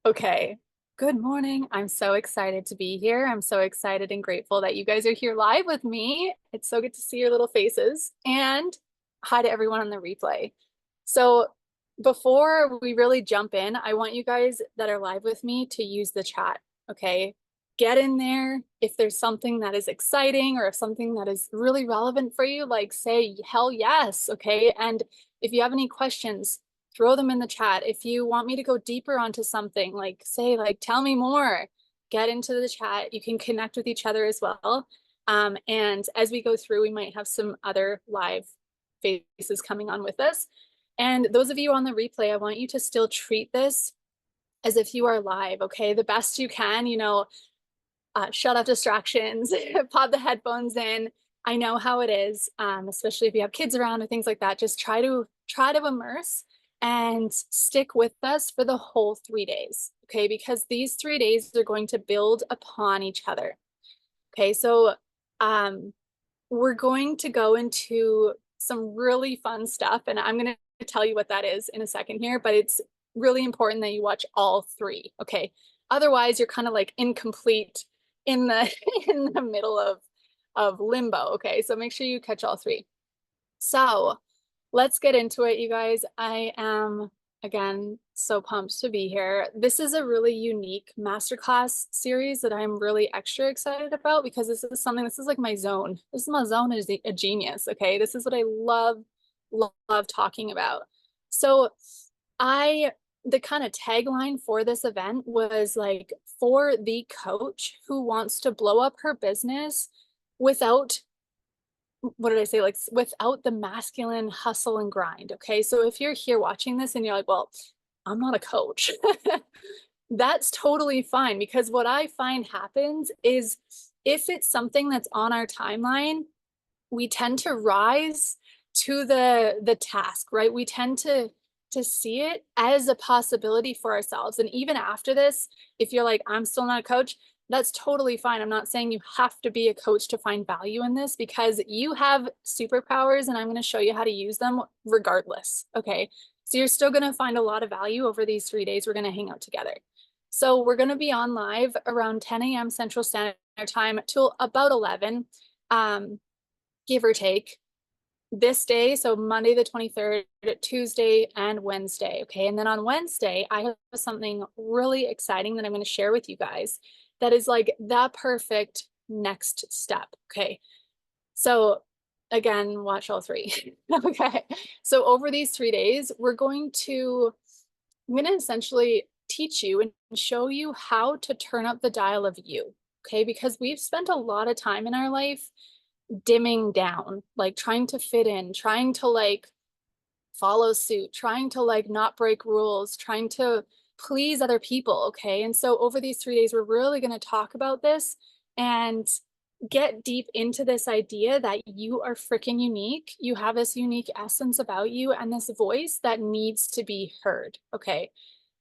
Okay. Good morning. I'm so excited to be here. I'm so excited and grateful that you guys are here live with me. It's so good to see your little faces. And hi to everyone on the replay. So, before we really jump in, I want you guys that are live with me to use the chat. Okay. Get in there. If there's something that is exciting or if something that is really relevant for you, like say hell yes. Okay. And if you have any questions, throw them in the chat. If you want me to go deeper onto something, like say, like, tell me more, get into the chat. You can connect with each other as well. And as we go through, we might have some other live faces coming on with us. And those of you on the replay, I want you to still treat this as if you are live, okay? The best you can, shut off distractions, pop the headphones in. I know how it is, especially if you have kids around or things like that. Just try to immerse and stick with us for the whole 3 days, okay? Because these 3 days are going to build upon each other. Okay, so we're going to go into some really fun stuff, and I'm going to tell you what that is in a second here, but it's really important that you watch all three, okay? Otherwise, you're kind of like incomplete in the in the middle of limbo, okay? So make sure you catch all three. So let's get into it, you guys. I am, again, so pumped to be here. This is a really unique masterclass series that I'm really extra excited about because this is like my zone. This is my zone as a genius, okay? This is what I love talking about. So the kind of tagline for this event was like, for the coach who wants to blow up her business without, what did I say? Like without the masculine hustle and grind. Okay. So if you're here watching this and you're like, well, I'm not a coach, that's totally fine, because what I find happens is if it's something that's on our timeline, we tend to rise to the task, right? We tend to see it as a possibility for ourselves. And even after this, if you're like, I'm still not a coach, that's totally fine. I'm not saying you have to be a coach to find value in this, because you have superpowers and I'm going to show you how to use them regardless. Okay. So you're still going to find a lot of value over these 3 days. We're going to hang out together. So we're going to be on live around 10 a.m. Central Standard Time till about 11, give or take, this day. So Monday the 23rd, Tuesday and Wednesday. Okay. And then on Wednesday, I have something really exciting that I'm going to share with you guys that is like the perfect next step. Okay. So again, watch all three. Okay. So over these 3 days, I'm going to essentially teach you and show you how to turn up the dial of you. Okay. Because we've spent a lot of time in our life dimming down, like trying to fit in, trying to like follow suit, trying to like not break rules, trying to please other people. Okay. And so over these 3 days, we're really going to talk about this and get deep into this idea that you are freaking unique. You have this unique essence about you and this voice that needs to be heard. Okay.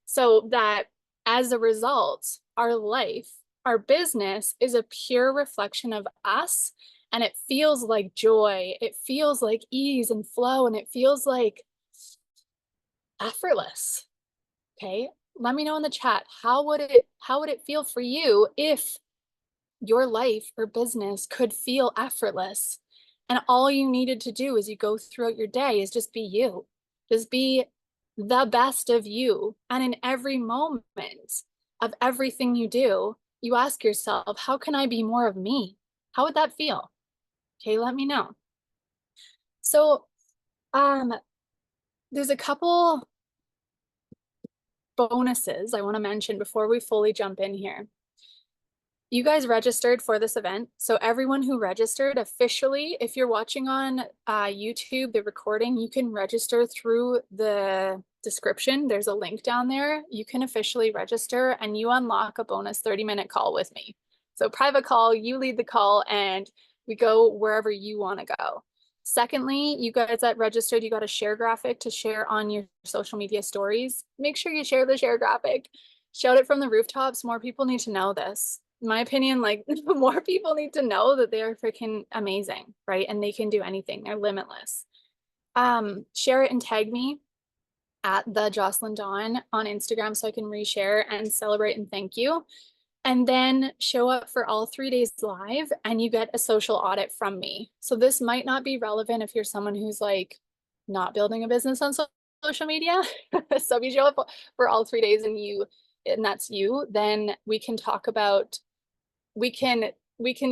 So that as a result, our life, our business is a pure reflection of us. And it feels like joy. It feels like ease and flow. And it feels like effortless. Okay. Let me know in the chat. How would it feel for you if your life or business could feel effortless? And all you needed to do as you go throughout your day is just be you. Just be the best of you. And in every moment of everything you do, you ask yourself, how can I be more of me? How would that feel? Okay, let me know. So, um, there's a couple bonuses I want to mention before we fully jump in here. You guys registered for this event. So everyone who registered officially, if you're watching on YouTube, the recording, you can register through the description. There's a link down there. You can officially register and you unlock a bonus 30-minute call with me. So private call, you lead the call and we go wherever you want to go. Secondly, you guys that registered, you got a share graphic to share on your social media stories. Make sure you share the share graphic. Shout it from the rooftops. More people need to know this. In my opinion, like more people need to know that they are freaking amazing, right? And they can do anything. They're limitless. Share it and tag me at the Jocelyn Dawn on Instagram so I can reshare and celebrate and thank you. And then show up for all 3 days live and you get a social audit from me. So this might not be relevant if you're someone who's like not building a business on social media. So if you show up for all 3 days and that's you, then we can talk about, we can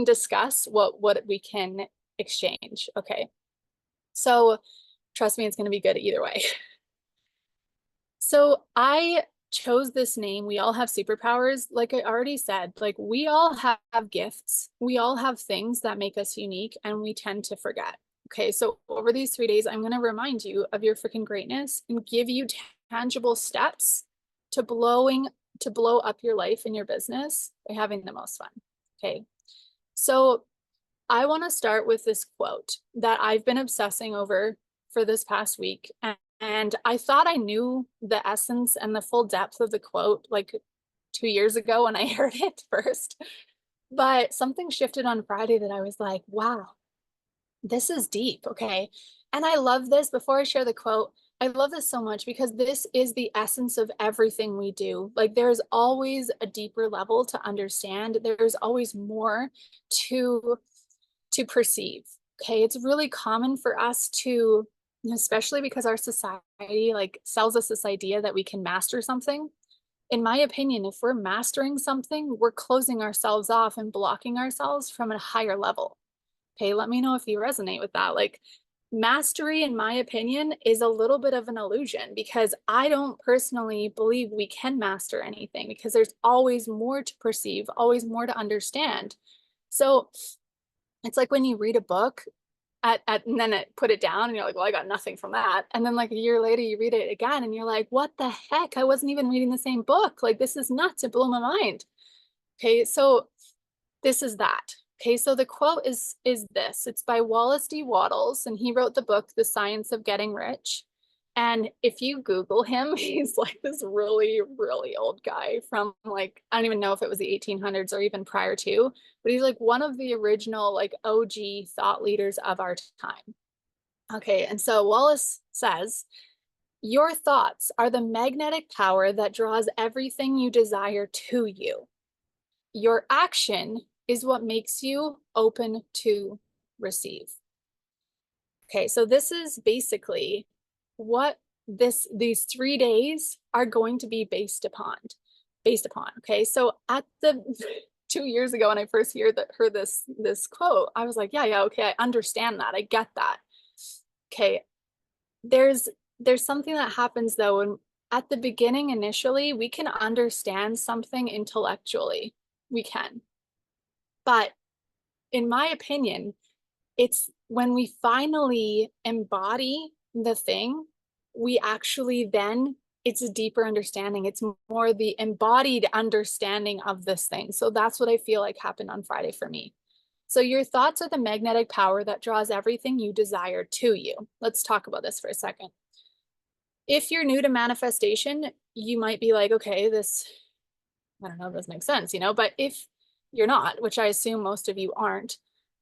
discuss what we can exchange. Okay. So trust me, it's going to be good either way. So I chose this name, We All Have Superpowers. Like I already said, like we all have gifts. We all have things that make us unique and we tend to forget. Okay, so over these 3 days, I'm going to remind you of your freaking greatness and give you tangible steps to blow up your life and your business by having the most fun. Okay, so I want to start with this quote that I've been obsessing over for this past week. And I thought I knew the essence and the full depth of the quote like 2 years ago when I heard it first. But something shifted on Friday that I was like, wow, this is deep. Okay. And I love this. Before I share the quote, I love this so much because this is the essence of everything we do. Like there's always a deeper level to understand. There's always more to perceive. Okay. It's really common for us to, especially because our society like sells us this idea that we can master something. In my opinion, if we're mastering something, we're closing ourselves off and blocking ourselves from a higher level. Okay, let me know if you resonate with that. Like mastery, in my opinion, is a little bit of an illusion because I don't personally believe we can master anything because there's always more to perceive, always more to understand. So it's like when you read a book, and then put it down and you're like, well, I got nothing from that. And then like a year later, you read it again and you're like, what the heck? I wasn't even reading the same book. Like, this is nuts. It blew my mind. Okay. So this is that. Okay. So the quote is this, it's by Wallace D. Wattles, and he wrote the book, The Science of Getting Rich. And if you Google him, he's like this really, really old guy from like, I don't even know if it was the 1800s or even prior to, but he's like one of the original like OG thought leaders of our time. Okay, and so Wallace says, your thoughts are the magnetic power that draws everything you desire to you. Your action is what makes you open to receive. Okay, so this is basically what these 3 days are going to be based upon. Okay, so at the 2 years ago when I first heard this quote, I was like, yeah, okay, I understand that, I get that. Okay, there's something that happens though, and at the beginning, initially, we can understand something intellectually, we can, but in my opinion, it's when we finally embody the thing, we actually then, it's a deeper understanding. It's more the embodied understanding of this thing. So that's what I feel like happened on Friday for me. So your thoughts are the magnetic power that draws everything you desire to you. Let's talk about this for a second. If you're new to manifestation, you might be like, okay, this, I don't know, this makes sense, but if you're not, which I assume most of you aren't,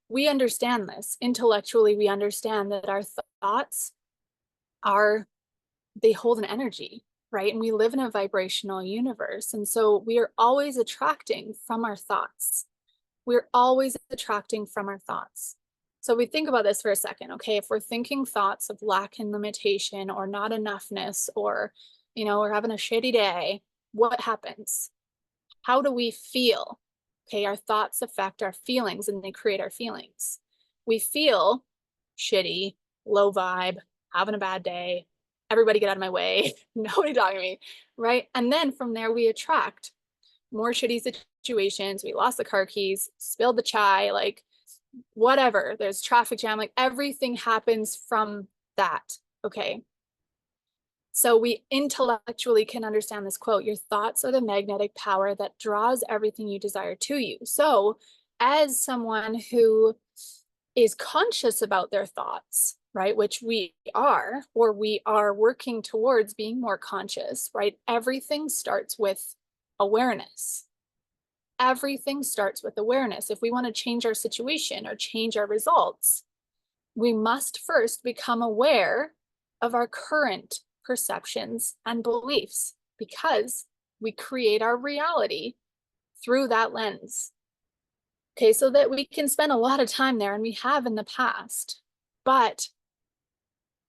we understand this. Intellectually, we understand that our thoughts they hold an energy, right? And we live in a vibrational universe. And so we are always attracting from our thoughts. We're always attracting from our thoughts. So we think about this for a second, okay? If we're thinking thoughts of lack and limitation or not enoughness or, we're having a shitty day, what happens? How do we feel? Okay, our thoughts affect our feelings and they create our feelings. We feel shitty, low vibe, having a bad day, everybody get out of my way, nobody talking to me, right? And then from there, we attract more shitty situations. We lost the car keys, spilled the chai, like whatever, there's traffic jam, like everything happens from that, okay? So we intellectually can understand this quote, your thoughts are the magnetic power that draws everything you desire to you. So as someone who is conscious about their thoughts, right, which we are, or we are working towards being more conscious, right? Everything starts with awareness. Everything starts with awareness. If we want to change our situation or change our results, we must first become aware of our current perceptions and beliefs because we create our reality through that lens. Okay, so that we can spend a lot of time there, and we have in the past, but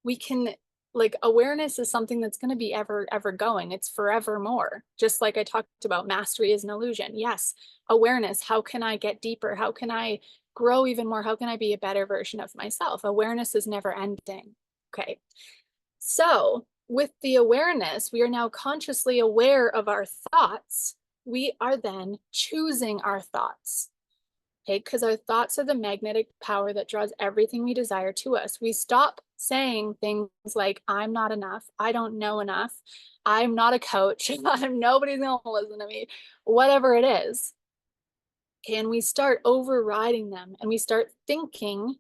we can, like, awareness is something that's going to be ever going. It's forevermore. Just like I talked about, mastery is an illusion. Yes, awareness. How can I get deeper? How can I grow even more? How can I be a better version of myself? Awareness is never ending. Okay, so with the awareness, we are now consciously aware of our thoughts. We are then choosing our thoughts. Okay, because our thoughts are the magnetic power that draws everything we desire to us. We stop saying things like, I'm not enough, I don't know enough, I'm not a coach, nobody's gonna listen to me, whatever it is. Okay, and we start overriding them, and we start thinking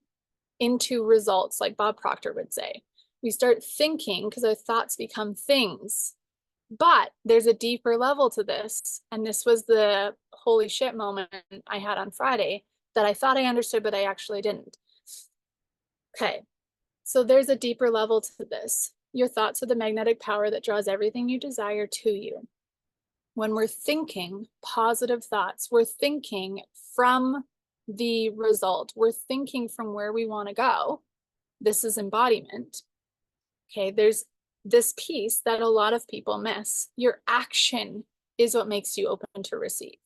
into results, like Bob Proctor would say. We start thinking because our thoughts become things. But there's a deeper level to this. And this was the holy shit moment I had on Friday that I thought I understood, but I actually didn't. Okay, so there's a deeper level to this. Your thoughts are the magnetic power that draws everything you desire to you. When we're thinking positive thoughts, we're thinking from the result, we're thinking from where we want to go. This is embodiment. Okay, there's this piece that a lot of people miss. Your action is what makes you open to receive.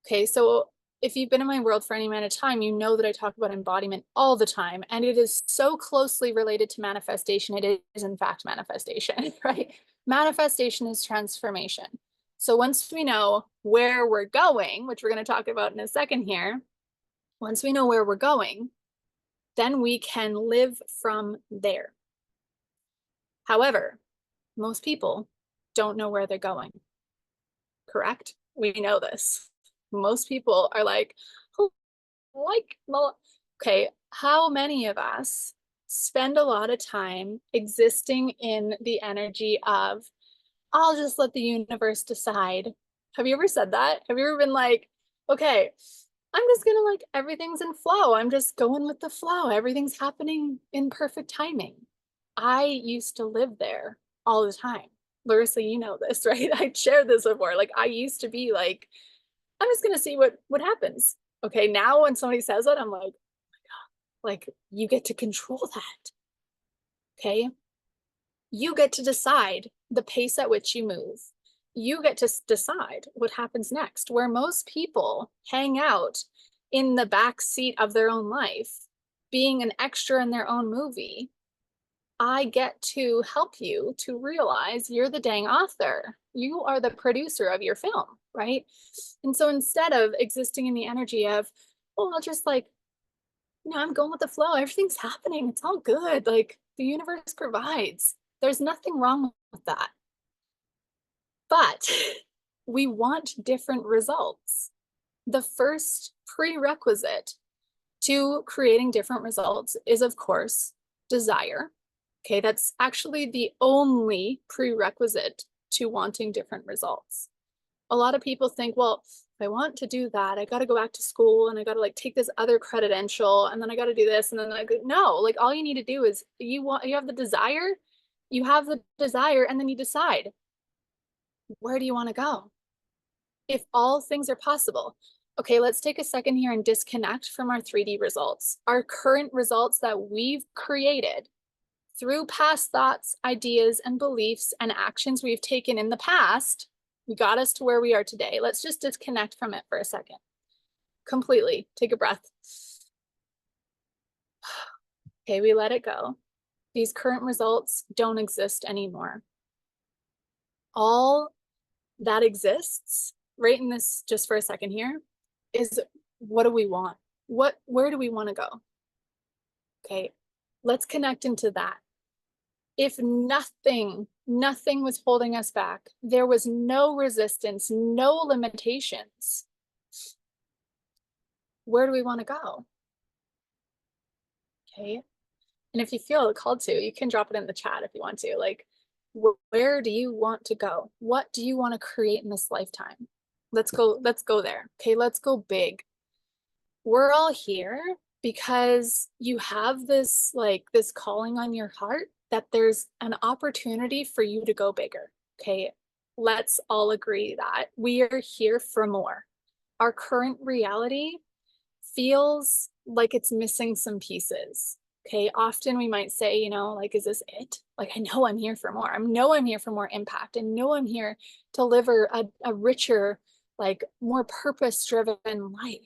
Okay, so if you've been in my world for any amount of time, you know that I talk about embodiment all the time, and it is so closely related to manifestation. It is, in fact, manifestation, right? Manifestation is transformation. So once we know where we're going, which we're going to talk about in a second here, once we know where we're going, then we can live from there. However, most people don't know where they're going, correct? We know this. Most people are like, oh, okay, how many of us spend a lot of time existing in the energy of, I'll just let the universe decide? Have you ever said that? Have you ever been like, okay, I'm just gonna, like, everything's in flow. I'm just going with the flow. Everything's happening in perfect timing. I used to live there all the time. Larissa, you know this, right? I shared this before. Like, I used to be like, I'm just gonna see what happens. Okay, now when somebody says that, I'm like, oh my God, like, you get to control that. Okay, you get to decide the pace at which you move. You get to decide what happens next. Where most people hang out in the back seat of their own life, being an extra in their own movie, I get to help you to realize you're the dang author. You are the producer of your film, right? And so instead of existing in the energy of, oh, I'll just, like, I'm going with the flow. Everything's happening. It's all good. Like, the universe provides. There's nothing wrong with that. But we want different results. The first prerequisite to creating different results is, of course, desire. Okay, that's actually the only prerequisite to wanting different results. A lot of people think, well, if I want to do that, I got to go back to school and I got to, like, take this other credential, and then I got to do this, and then, like, no, like, all you need to do is you have the desire, and then you decide, where do you want to go? If all things are possible. Okay, let's take a second here and disconnect from our 3D results. Our current results that we've created through past thoughts, ideas, and beliefs and actions we've taken in the past, got us to where we are today. Let's just disconnect from it for a second. Completely. Take a breath. Okay, we let it go. These current results don't exist anymore. All that exists right in this, just for a second here, is, what do we want? Where do we want to go? Okay, let's connect into that. If nothing was holding us back, there was no resistance, no limitations, where do we want to go? Okay, and if you feel called to, you can drop it in the chat if you want to. Like, where do you want to go? What do you want to create in this lifetime? Let's go there. Okay, let's go big. We're all here because you have this, like, this calling on your heart that there's an opportunity for you to go bigger. Okay. Let's all agree that we are here for more. Our current reality feels like it's missing some pieces. Okay. Often we might say, you know, like, is this it? Like, I know I'm here for more. I know I'm here for more impact. I know I'm here to live a richer, like more purpose-driven life.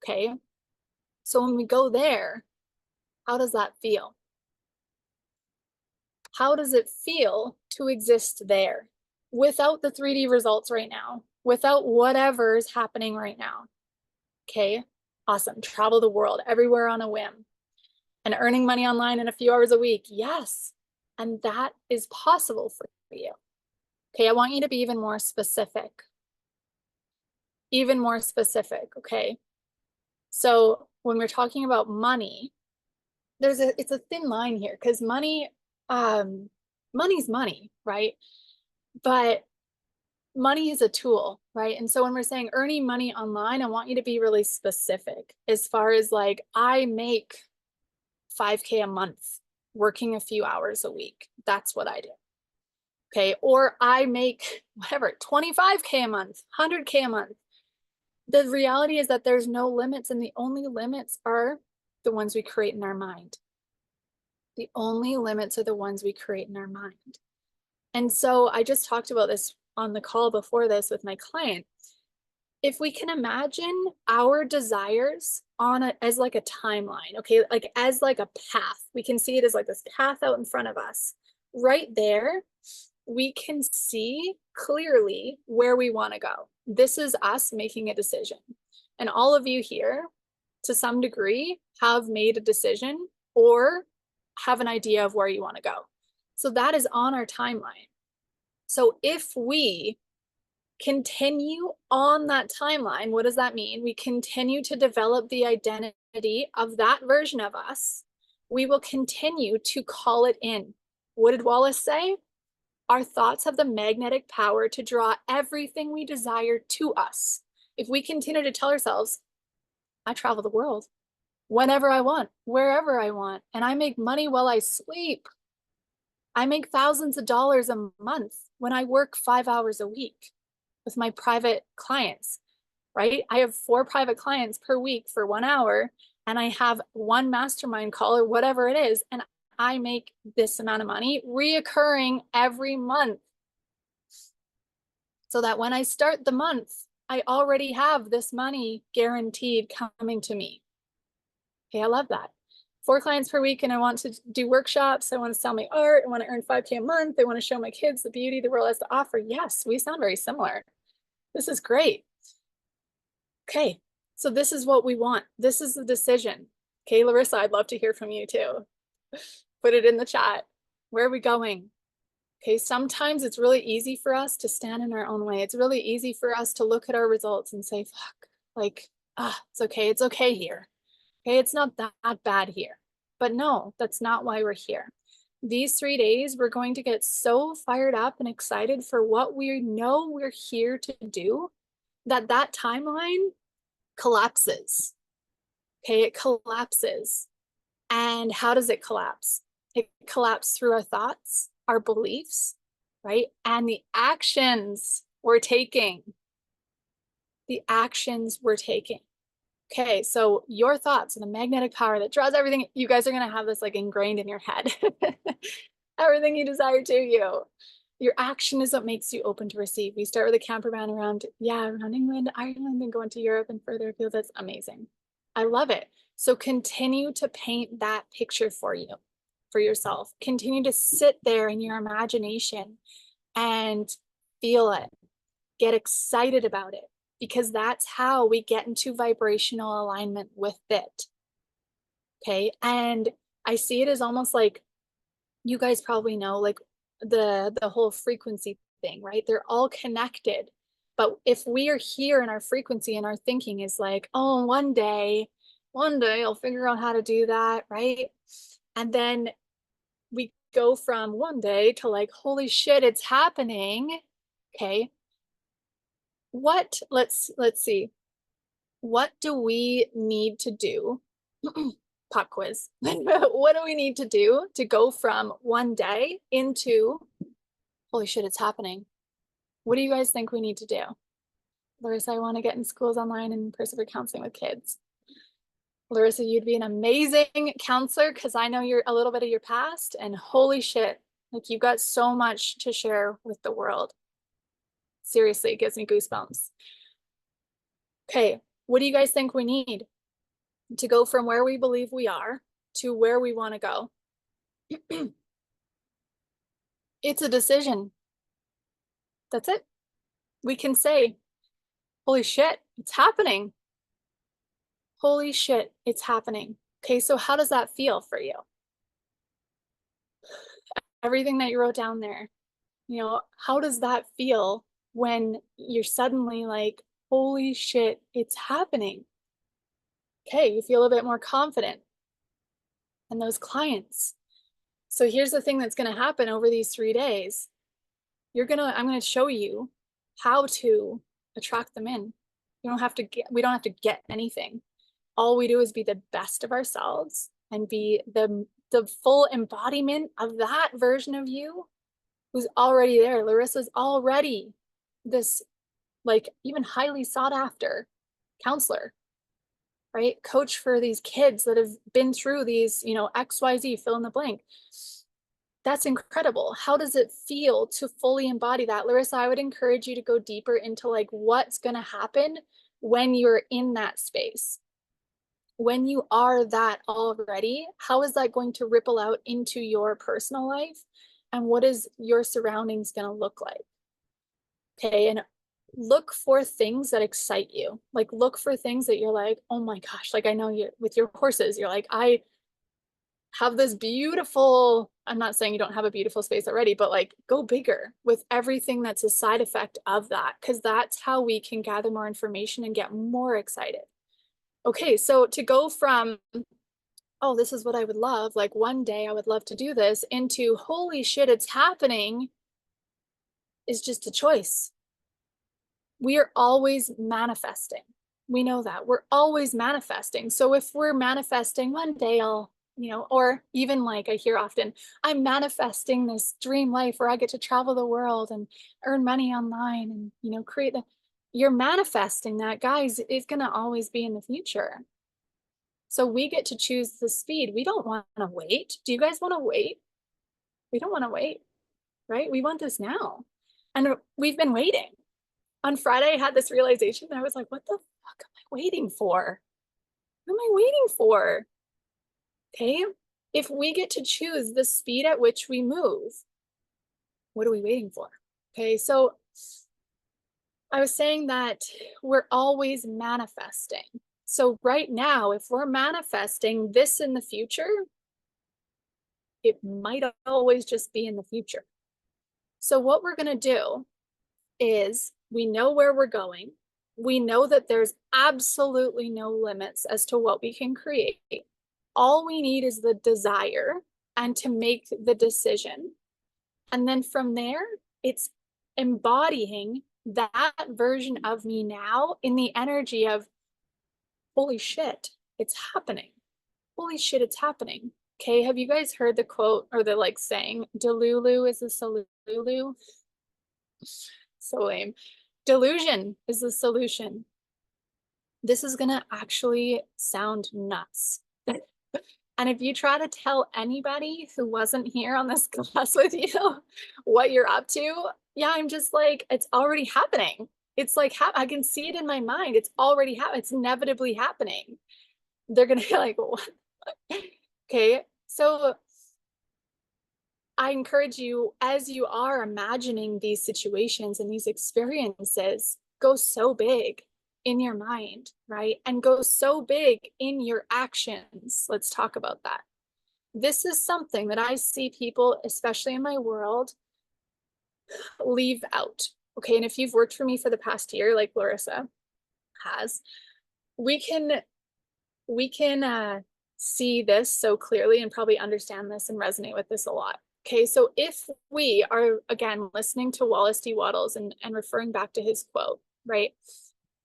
Okay. So when we go there, how does that feel? How does it feel to exist there without the 3D results right now, without whatever is happening right now? Okay, awesome. Travel the world everywhere on a whim and earning money online in a few hours a week. Yes. And that is possible for you. Okay, I want you to be even more specific. Even more specific. Okay. So when we're talking about money, it's a thin line here because money's money, right? But money is a tool, right? And so when we're saying earning money online, I want you to be really specific as far as like, I make 5K a month working a few hours a week. That's what I do. Okay. Or I make whatever, 25K a month, 100K a month. The reality is that there's no limits, and the only limits are the ones we create in our mind. The only limits are the ones we create in our mind. And so I just talked about this on the call before this with my client. If we can imagine our desires as like a timeline, okay, like as like a path, we can see it as like this path out in front of us. Right there, we can see clearly where we want to go. This is us making a decision. And all of you here, to some degree, have made a decision or have an idea of where you want to go. So that is on our timeline. So if we continue on that timeline, what does that mean? We continue to develop the identity of that version of us. We will continue to call it in. What did Wallace say? Our thoughts have the magnetic power to draw everything we desire to us. If we continue to tell ourselves, I travel the world whenever I want, wherever I want, and I make money while I sleep. I make thousands of dollars a month when I work 5 hours a week with my private clients, right? I have 4 private clients per week for 1 hour, and I have 1 mastermind call or whatever it is, and I make this amount of money reoccurring every month. So that when I start the month, I already have this money guaranteed coming to me. Okay, I love that. 4 clients per week, and I want to do workshops. I want to sell my art. I want to earn 5K a month. I want to show my kids the beauty the world has to offer. Yes, we sound very similar. This is great. Okay, so this is what we want. This is the decision. Okay, Larissa, I'd love to hear from you too. Put it in the chat. Where are we going? Okay, sometimes it's really easy for us to stand in our own way. It's really easy for us to look at our results and say, fuck, like, it's okay. It's okay here. Okay, it's not that bad here. But no, that's not why we're here. These 3 days, we're going to get so fired up and excited for what we know we're here to do that timeline collapses. Okay, it collapses. And how does it collapse? It collapses through our thoughts, our beliefs, right? And the actions we're taking. The actions we're taking. Okay, so your thoughts and the magnetic power that draws everything, you guys are going to have this like ingrained in your head. Everything you desire to you. Your action is what makes you open to receive. We start with a camper van around England, Ireland, and going to Europe and further afield. That's amazing. I love it. So continue to paint that picture for yourself. Continue to sit there in your imagination and feel it. Get excited about it, because that's how we get into vibrational alignment with it. Okay. And I see it as almost like, you guys probably know, like the whole frequency thing, right? They're all connected. But if we are here and our frequency and our thinking is like, oh, one day I'll figure out how to do that, right? And then we go from one day to like, holy shit, it's happening. Okay. Let's see. What do we need to do pop quiz. What do we need to do to go from one day into, holy shit, it's happening? What do you guys think we need to do? Larissa, I want to get in schools online and persevere counseling with kids. Larissa, you'd be an amazing counselor because I know you're a little bit of your past, and holy shit, like you've got so much to share with the world. Seriously, it gives me goosebumps. Okay, what do you guys think we need to go from where we believe we are to where we want to go? It's a decision. That's it. We can say, holy shit, it's happening. Holy shit, it's happening. Okay, so how does that feel for you? Everything that you wrote down there, you know, how does that feel when you're suddenly like, holy shit, it's happening? Okay, you feel a bit more confident in those clients. So here's the thing that's going to happen over these 3 days. I'm going to show you how to attract them in. We don't have to get anything. All we do is be the best of ourselves and be the full embodiment of that version of you who's already there. Larissa's already this like even highly sought after counselor, right? Coach for these kids that have been through these, you know, XYZ, fill in the blank. That's incredible. How does it feel to fully embody that? Larissa, I would encourage you to go deeper into like what's going to happen when you're in that space. When you are that already, how is that going to ripple out into your personal life? And what is your surroundings going to look like? Okay, and look for things that excite you. Like look for things that you're like, oh my gosh, like I know you with your horses, you're like, I have this beautiful, I'm not saying you don't have a beautiful space already, but like go bigger with everything that's a side effect of that, because that's how we can gather more information and get more excited. Okay, so to go from, oh, this is what I would love, like one day I would love to do this, into holy shit, it's happening, is just a choice. We are always manifesting. We know that. We're always manifesting. So if we're manifesting one day I'll, you know, or even like I hear often, I'm manifesting this dream life where I get to travel the world and earn money online and, you know, create the, you're manifesting that, guys. It's going to always be in the future. So we get to choose the speed. We don't want to wait. Do you guys want to wait? We don't want to wait, right? We want this now. And we've been waiting. On Friday, I had this realization and I was like, what the fuck am I waiting for? What am I waiting for? Okay. If we get to choose the speed at which we move, what are we waiting for? Okay. So I was saying that we're always manifesting. So right now, if we're manifesting this in the future, it might always just be in the future. So what we're going to do is we know where we're going. We know that there's absolutely no limits as to what we can create. All we need is the desire and to make the decision. And then from there, it's embodying that version of me now in the energy of, holy shit, it's happening. Holy shit, it's happening. Okay, have you guys heard the quote or the like saying, Delulu is the Solulu? So lame. Delusion is the solution. This is gonna actually sound nuts. And if you try to tell anybody who wasn't here on this class with you what you're up to, yeah, I'm just like, it's already happening. It's like, I can see it in my mind. It's already happening. It's inevitably happening. They're gonna be like, what? Okay, so I encourage you, as you are imagining these situations and these experiences, go so big in your mind, right? And go so big in your actions. Let's talk about that. This is something that I see people, especially in my world, leave out. Okay, and if you've worked for me for the past year, like Larissa has, we can see this so clearly and probably understand this and resonate with this a lot. Okay, so if we are, again, listening to Wallace D. Wattles and referring back to his quote, right?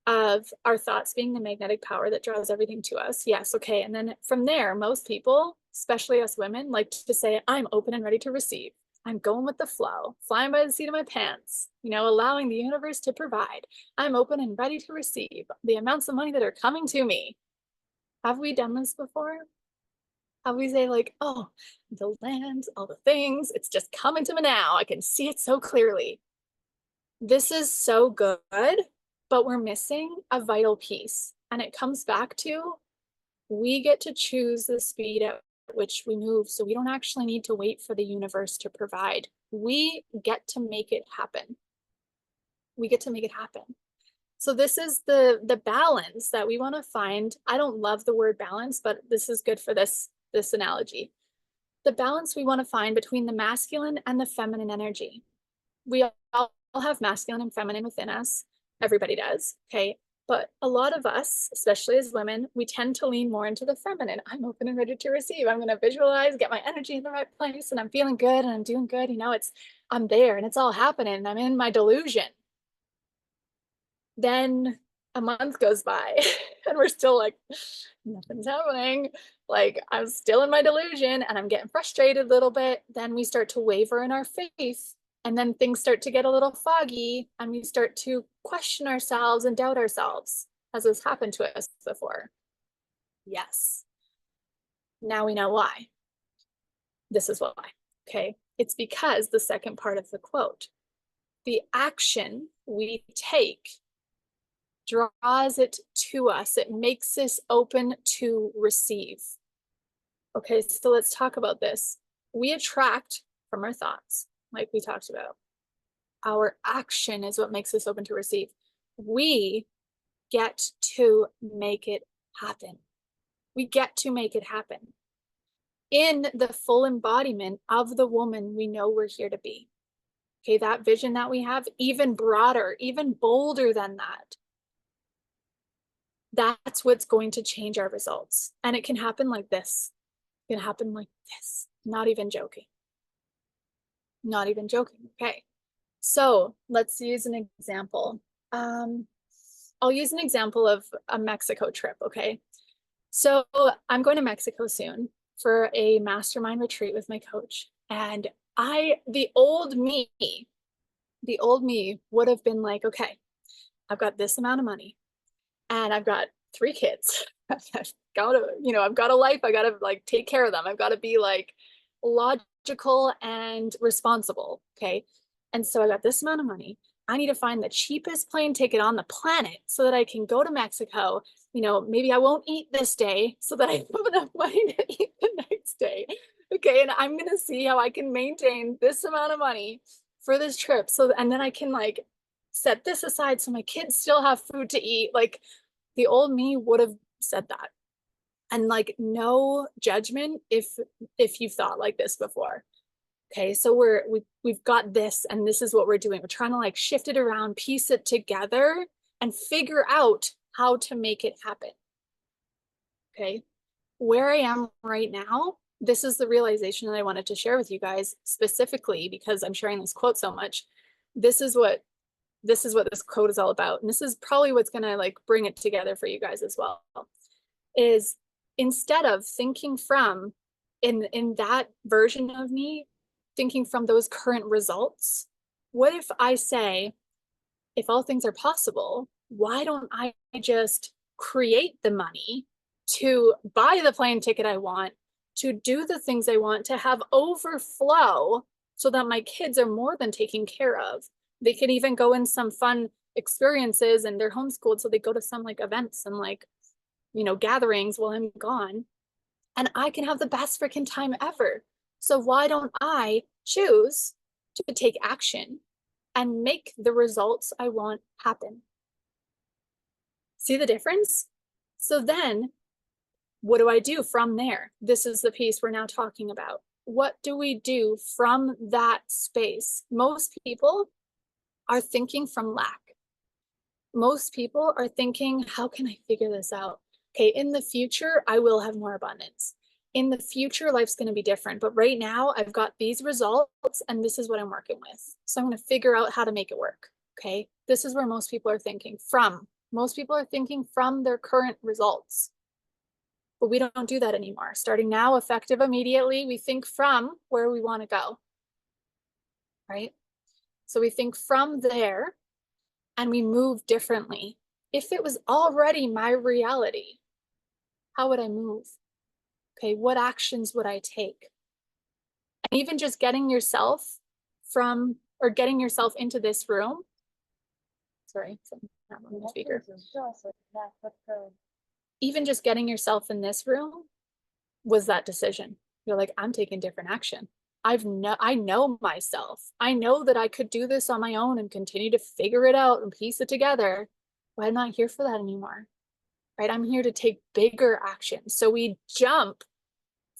of our thoughts being the magnetic power that draws everything to us. Yes, okay. And then from there, most people, especially us women, like to say, I'm open and ready to receive. I'm going with the flow, flying by the seat of my pants, allowing the universe to provide. I'm open and ready to receive the amounts of money that are coming to me. Have we done this before? Have we say like, oh, the land, all the things, it's just coming to me now. I can see it so clearly. This is so good, but we're missing a vital piece. And it comes back to, we get to choose the speed at which we move. So we don't actually need to wait for the universe to provide. We get to make it happen. We get to make it happen. So this is the balance that we want to find. I don't love the word balance, but this is good for this analogy. The balance we want to find between the masculine and the feminine energy. We all have masculine and feminine within us. Everybody does, okay? But a lot of us, especially as women, we tend to lean more into the feminine. I'm open and ready to receive. I'm going to visualize, get my energy in the right place, and I'm feeling good and I'm doing good. I'm there and it's all happening. I'm in my delusion. Then a month goes by and we're still like, nothing's happening. Like, I'm still in my delusion and I'm getting frustrated a little bit. Then we start to waver in our faith. And then things start to get a little foggy and we start to question ourselves and doubt ourselves. Has this happened to us before? Yes. Now we know why. This is why, okay? It's because the second part of the quote, the action we take draws it to us. It makes us open to receive. Okay, so let's talk about this. We attract from our thoughts, like we talked about. Our action is what makes us open to receive. We get to make it happen. We get to make it happen in the full embodiment of the woman we know we're here to be. Okay, that vision that we have, even broader, even bolder than that. That's what's going to change our results. And it can happen like this. It can happen like this. Not even joking. Not even joking. Okay. So let's use an example. I'll use an example of a Mexico trip. Okay. So I'm going to Mexico soon for a mastermind retreat with my coach. And the old me would have been like, okay, I've got this amount of money. And I've got 3 kids. I've got a life. I got to like take care of them. I've got to be like logical and responsible. Okay. And so I got this amount of money. I need to find the cheapest plane ticket on the planet so that I can go to Mexico. Maybe I won't eat this day so that I have enough money to eat the next day. Okay. And I'm going to see how I can maintain this amount of money for this trip. And then I can like set this aside so my kids still have food to eat. Like, the old me would have said that. And like, no judgment if you've thought like this before. Okay, so we've got this and this is what we're doing. We're trying to like shift it around, piece it together and figure out how to make it happen. Okay, where I am right now, this is the realization that I wanted to share with you guys specifically because I'm sharing this quote so much. This is what this quote is all about. And this is probably what's going to like bring it together for you guys as well, is instead of thinking from in that version of me, thinking from those current results, what if I say, if all things are possible, why don't I just create the money to buy the plane ticket I want, to do the things I want, to have overflow so that my kids are more than taken care of. They could even go in some fun experiences and they're homeschooled. So they go to some like events and like, gatherings while I'm gone and I can have the best freaking time ever. So why don't I choose to take action and make the results I want happen? See the difference? So then what do I do from there? This is the piece we're now talking about. What do we do from that space? Most people are thinking from lack. Most people are thinking, how can I figure this out? Okay, in the future, I will have more abundance. In the future, life's going to be different. But right now, I've got these results and this is what I'm working with. So I'm going to figure out how to make it work. Okay, this is where most people are thinking from, Most people are thinking from their current results, but we don't do that anymore. Starting now, effective immediately, we think from where we want to go, right? So we think from there and we move differently. If it was already my reality, how would I move? Okay, what actions would I take? And even just getting yourself from, or getting yourself into this room. Sorry, not on the speaker. Even just getting yourself in this room was that decision. You're like, I'm taking different action. I know myself. I know that I could do this on my own and continue to figure it out and piece it together, but I'm not here for that anymore, right? I'm here to take bigger action. So we jump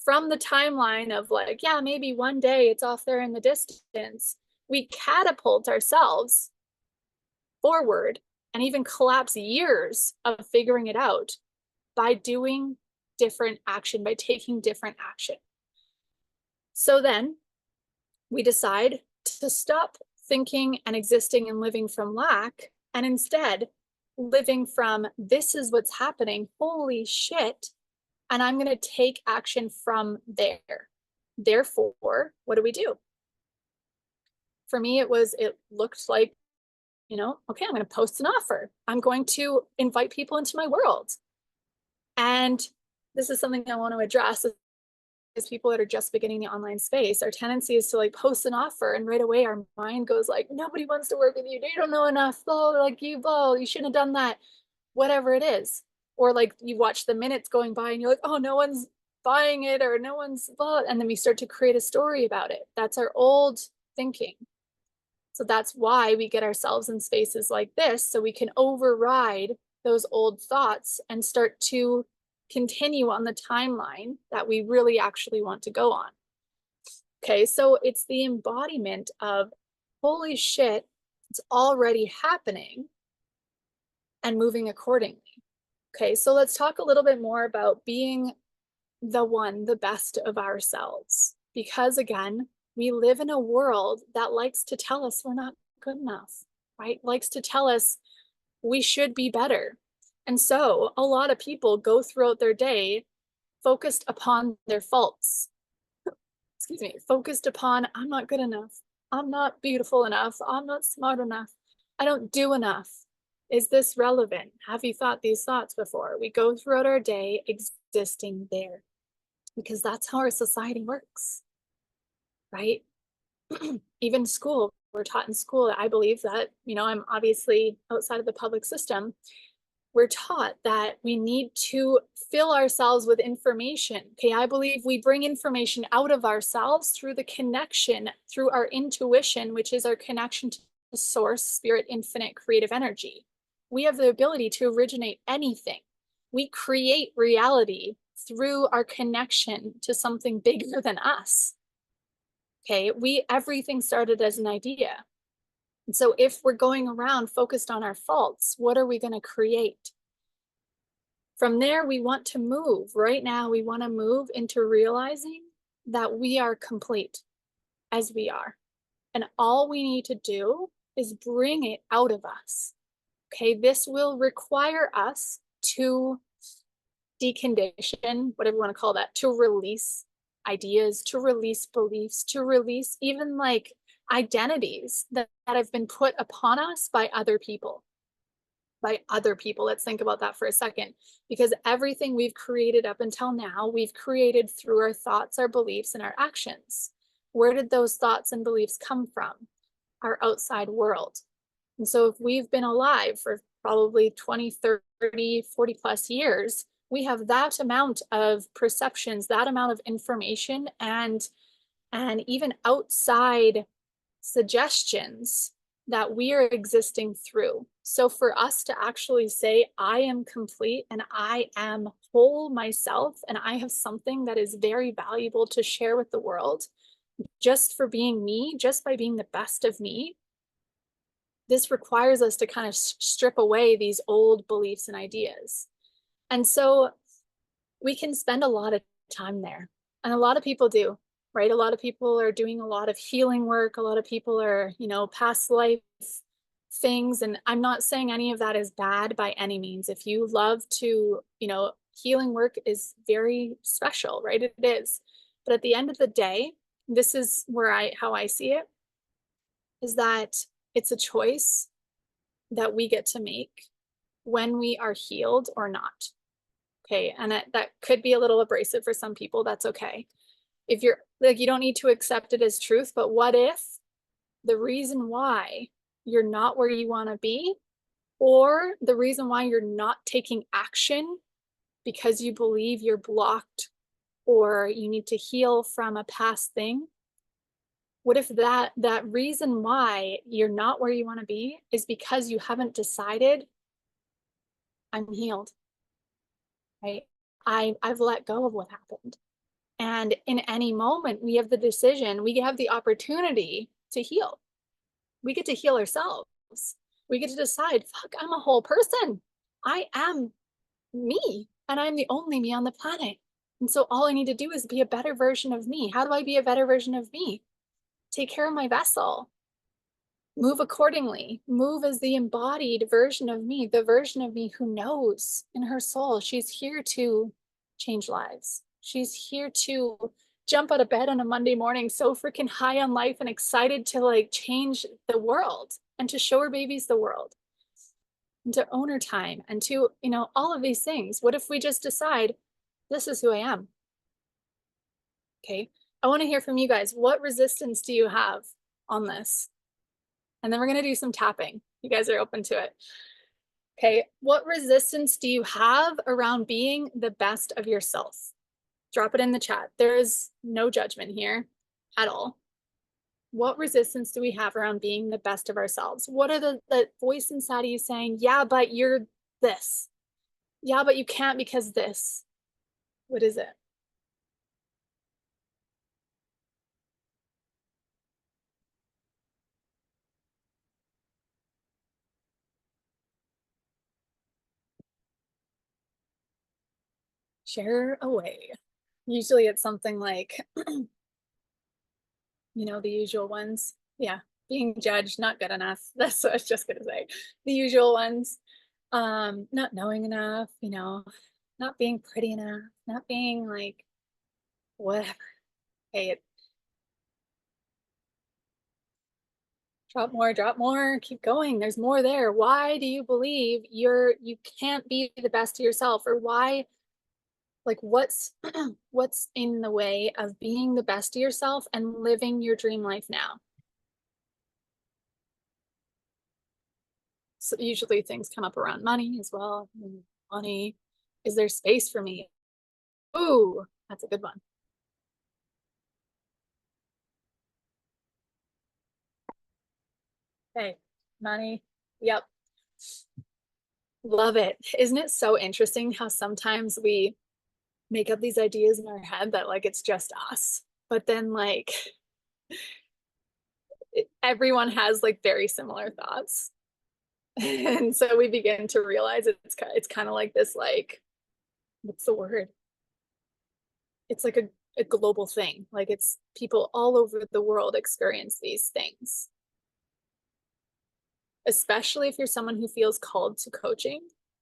from the timeline of like, yeah, maybe one day it's off there in the distance. We catapult ourselves forward and even collapse years of figuring it out by doing different action, by taking different action. So then we decide to stop thinking and existing and living from lack, and instead living from this is what's happening, holy shit, and I'm going to take action from there. Therefore, what do? For me, it looked like, okay, I'm going to post an offer. I'm going to invite people into my world. And this is something I want to address as people that are just beginning the online space. Our tendency is to like post an offer and right away our mind goes like, nobody wants to work with you. You don't know enough. You shouldn't have done that. Whatever it is. Or like you watch the minutes going by and you're like, oh, no one's buying it or no one's bought. And then we start to create a story about it. That's our old thinking. So that's why we get ourselves in spaces like this, so we can override those old thoughts and start to continue on the timeline that we really actually want to go on. Okay, so it's the embodiment of, holy shit, it's already happening, and moving accordingly. Okay, so let's talk a little bit more about being the best of ourselves. Because again, we live in a world that likes to tell us we're not good enough, right? Likes to tell us we should be better. And so a lot of people go throughout their day focused upon their faults. Excuse me, focused upon, I'm not good enough. I'm not beautiful enough. I'm not smart enough. I don't do enough. Is this relevant? Have you thought these thoughts before? We go throughout our day existing there because that's how our society works, right? Even school, we're taught in school, I believe that, I'm obviously outside of the public system. We're taught that we need to fill ourselves with information. Okay, I believe we bring information out of ourselves through the connection, through our intuition, which is our connection to the source, spirit, infinite, creative energy. We have the ability to originate anything. We create reality through our connection to something bigger than us. Okay, everything started as an idea. And so if we're going around focused on our faults, what are we going to create? From there, we want to move. Right now, we want to move into realizing that we are complete as we are. And all we need to do is bring it out of us. Okay, this will require us to decondition, whatever you want to call that, to release ideas, to release beliefs, to release even like identities that have been put upon us by other people. Let's think about that for a second, because everything we've created up until now, we've created through our thoughts, our beliefs, and our actions. Where did those thoughts and beliefs come from? Our outside world. And so if we've been alive for probably 20, 30, 40 plus years, we have that amount of perceptions, that amount of information, and even outside suggestions that we are existing through. So for us to actually say, I am complete and I am whole myself, and I have something that is very valuable to share with the world, just for being me, just by being the best of me, this requires us to kind of strip away these old beliefs and ideas. And so we can spend a lot of time there. And a lot of people do, right? A lot of people are doing a lot of healing work. A lot of people are, past life things. And I'm not saying any of that is bad by any means. If you love to, healing work is very special, right? It is. But at the end of the day, this is how I see it, is that it's a choice that we get to make when we are healed or not. Okay. And that could be a little abrasive for some people. That's okay. If you're like, you don't need to accept it as truth, but what if the reason why you're not where you want to be, or the reason why you're not taking action because you believe you're blocked or you need to heal from a past thing? What if that reason why you're not where you want to be is because you haven't decided, I'm healed, right? I've let go of what happened. And in any moment, we have the decision, we have the opportunity to heal. We get to heal ourselves. We get to decide, fuck, I'm a whole person. I am me, and I'm the only me on the planet. And so all I need to do is be a better version of me. How do I be a better version of me? Take care of my vessel. Move accordingly. Move as the embodied version of me, the version of me who knows in her soul she's here to change lives. She's here to jump out of bed on a Monday morning so freaking high on life and excited to like change the world and to show her babies the world and to own her time and to, all of these things. What if we just decide, this is who I am? Okay. I want to hear from you guys. What resistance do you have on this? And then we're going to do some tapping. You guys are open to it. Okay. What resistance do you have around being the best of yourself? Drop it in the chat. There is no judgment here at all. What resistance do we have around being the best of ourselves? What are the voice inside of you saying, yeah, but you're this. Yeah, but you can't because this. What is it? Share away. Usually it's something like, the usual ones. Yeah. Being judged, not good enough. That's what I was just going to say. The usual ones. Not knowing enough, not being pretty enough, not being like, whatever. Hey, drop more, keep going. There's more there. Why do you believe you can't be the best of yourself? Or why, like, what's in the way of being the best of yourself and living your dream life now? So usually things come up around money as well. Money, is there space for me? Ooh, that's a good one. Okay, money. Yep. Love it. Isn't it so interesting how sometimes we make up these ideas in our head that like it's just us, but then like everyone has like very similar thoughts. And so we begin to realize it's kind of like this, like, what's the word? It's like a global thing. Like it's people all over the world experience these things. Especially if you're someone who feels called to coaching,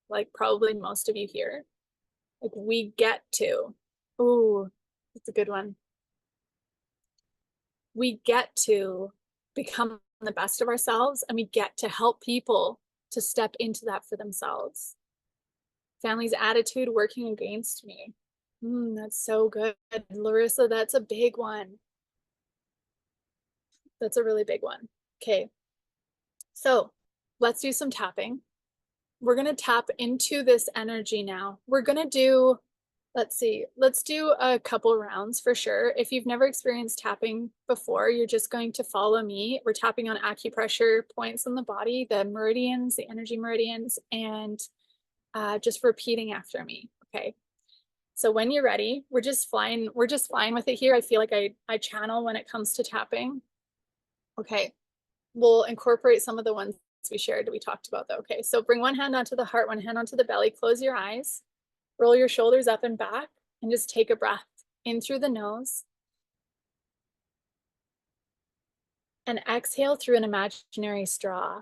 like probably most of you here. Like we get to, ooh, that's a good one. We get to become the best of ourselves and we get to help people to step into that for themselves. Family's attitude working against me. That's so good. Larissa, that's a big one. That's a really big one. Okay. So let's do some tapping. We're going to tap into this energy now. We're going to do, let's do a couple rounds for sure. If you've never experienced tapping before, you're just going to follow me. We're tapping on acupressure points on the body, the meridians, the energy meridians, and just repeating after me. Okay. So when you're ready, we're just flying with it here. I feel like I channel when it comes to tapping. Okay. We'll incorporate some of the ones we talked about though. Okay. So bring one hand onto the heart, one hand onto the belly, close your eyes, roll your shoulders up and back, and just take a breath in through the nose. And exhale through an imaginary straw.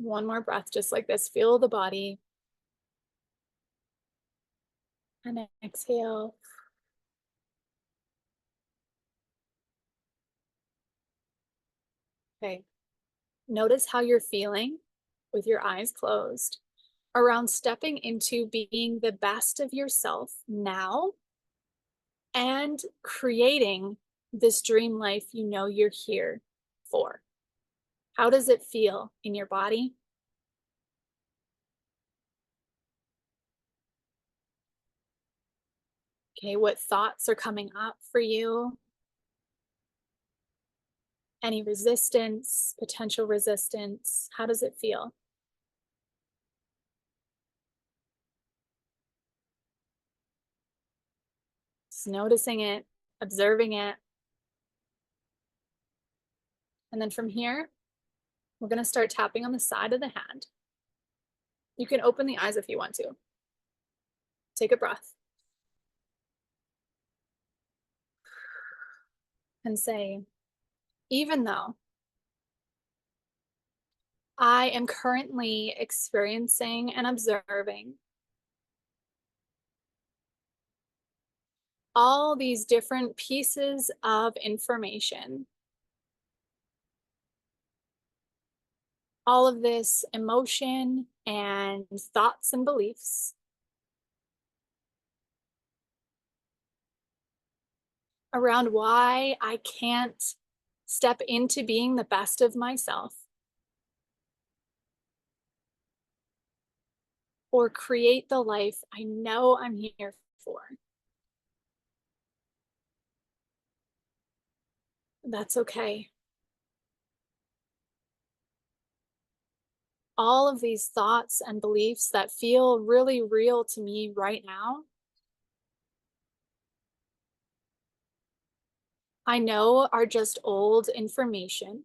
One more breath, just like this. Feel the body. And exhale. Okay. Notice how you're feeling with your eyes closed around stepping into being the best of yourself now and creating this dream life you know you're here for. How does it feel in your body? Okay, what thoughts are coming up for you? Any resistance, potential resistance? How does it feel? Just noticing it, observing it. And then from here, we're going to start tapping on the side of the hand. You can open the eyes if you want to. Take a breath. And say, even though I am currently experiencing and observing all these different pieces of information, all of this emotion and thoughts and beliefs around why I can't step into being the best of myself or create the life I know I'm here for. That's okay. All of these thoughts and beliefs that feel really real to me right now, I know are just old information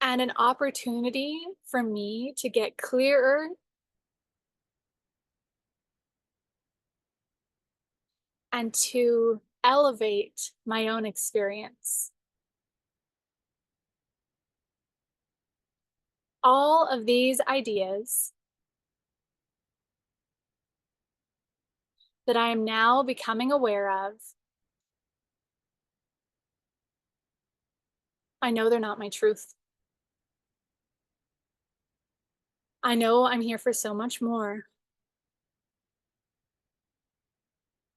and an opportunity for me to get clearer and to elevate my own experience. All of these ideas that I am now becoming aware of, I know they're not my truth. I know I'm here for so much more.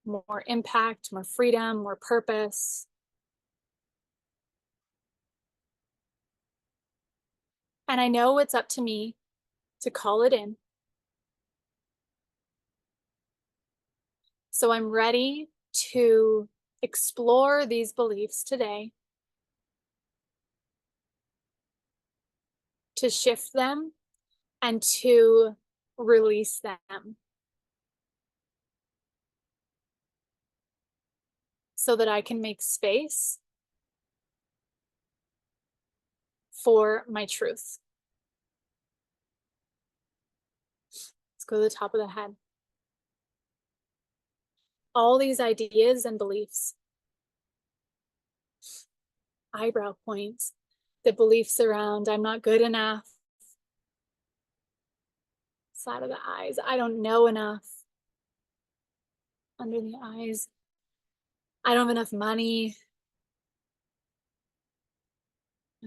More impact, more freedom, more purpose. And I know it's up to me to call it in. So I'm ready to explore these beliefs today, to shift them and to release them so that I can make space for my truth. Let's go to the top of the head. All these ideas and beliefs, eyebrow points, the beliefs around I'm not good enough, side of the eyes, I don't know enough, under the eyes, I don't have enough money,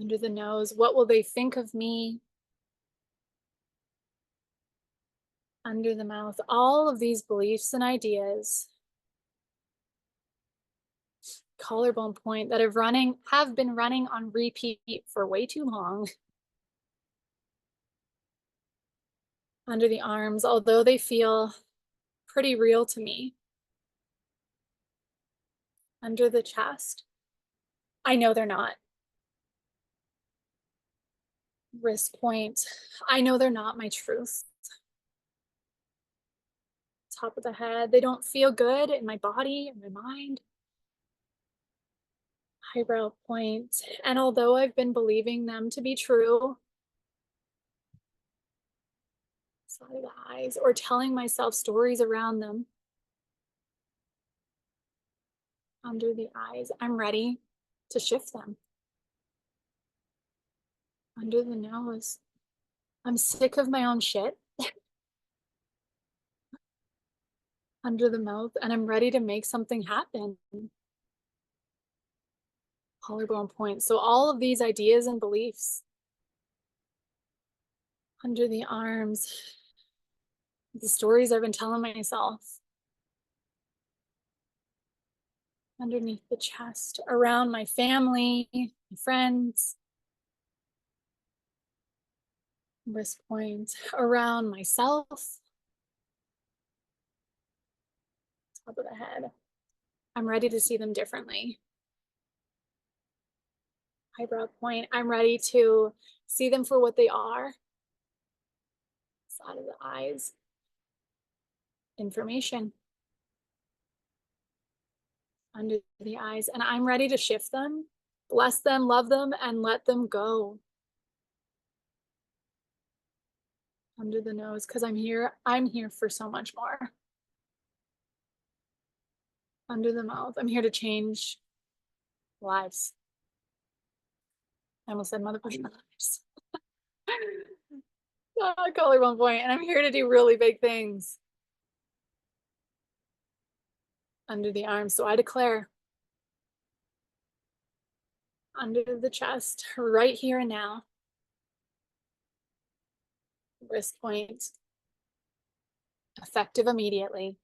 under the nose, what will they think of me, under the mouth, all of these beliefs and ideas, collarbone point that have been running on repeat for way too long. Under the arms, although they feel pretty real to me. Under the chest, I know they're not. Wrist point, I know they're not my truth. Top of the head, they don't feel good in my body, in my mind. Eyebrow point, and although I've been believing them to be true, side of the eyes, or telling myself stories around them, under the eyes, I'm ready to shift them. Under the nose. I'm sick of my own shit. Under the mouth, and I'm ready to make something happen. Collarbone point. So all of these ideas and beliefs. Under the arms. The stories I've been telling myself. Underneath the chest, around my family, my friends. Wrist point, around myself. Top of the head. I'm ready to see them differently. Eyebrow point, I'm ready to see them for what they are. Side of the eyes. Information. Under the eyes, and I'm ready to shift them, bless them, love them, and let them go. Under the nose, because I'm here for so much more. Under the mouth, I'm here to change lives. I almost said motherfucking lives. Collarbone point, and I'm here to do really big things. Under the arms, so I declare. Under the chest, right here and now. Wrist point, effective immediately.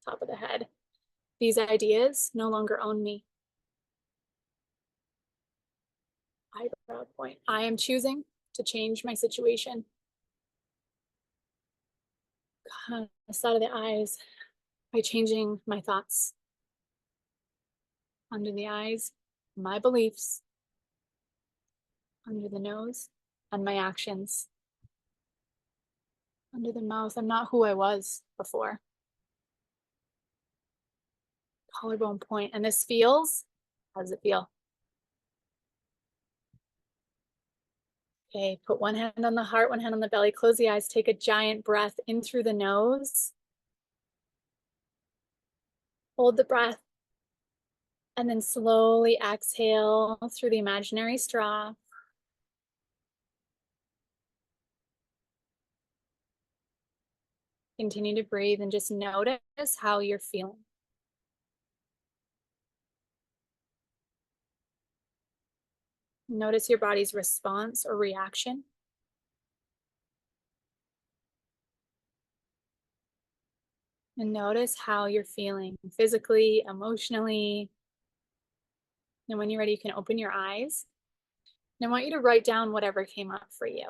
Top of the head. These ideas no longer own me. Eyebrow point. I am choosing to change my situation. On the side of the eyes, by changing my thoughts. Under the eyes, my beliefs. Under the nose, and my actions. Under the mouth, I'm not who I was before. Collarbone point, and this feels, how does it feel? Okay, put one hand on the heart, one hand on the belly, close the eyes, take a giant breath in through the nose. Hold the breath, and then slowly exhale through the imaginary straw. Continue to breathe and just notice how you're feeling. Notice your body's response or reaction. And notice how you're feeling physically, emotionally. And when you're ready, you can open your eyes. And I want you to write down whatever came up for you.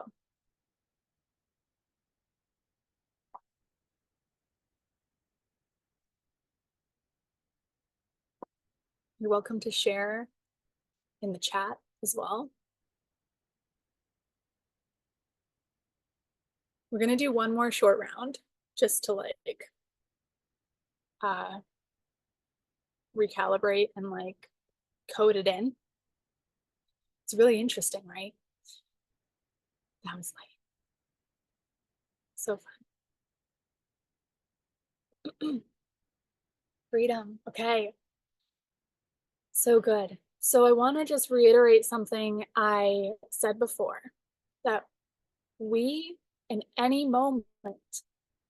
You're welcome to share in the chat as well. We're going to do one more short round just to recalibrate and code it in. It's really interesting, right? That was so fun. Freedom. Okay. So good. So I want to just reiterate something I said before, that we, in any moment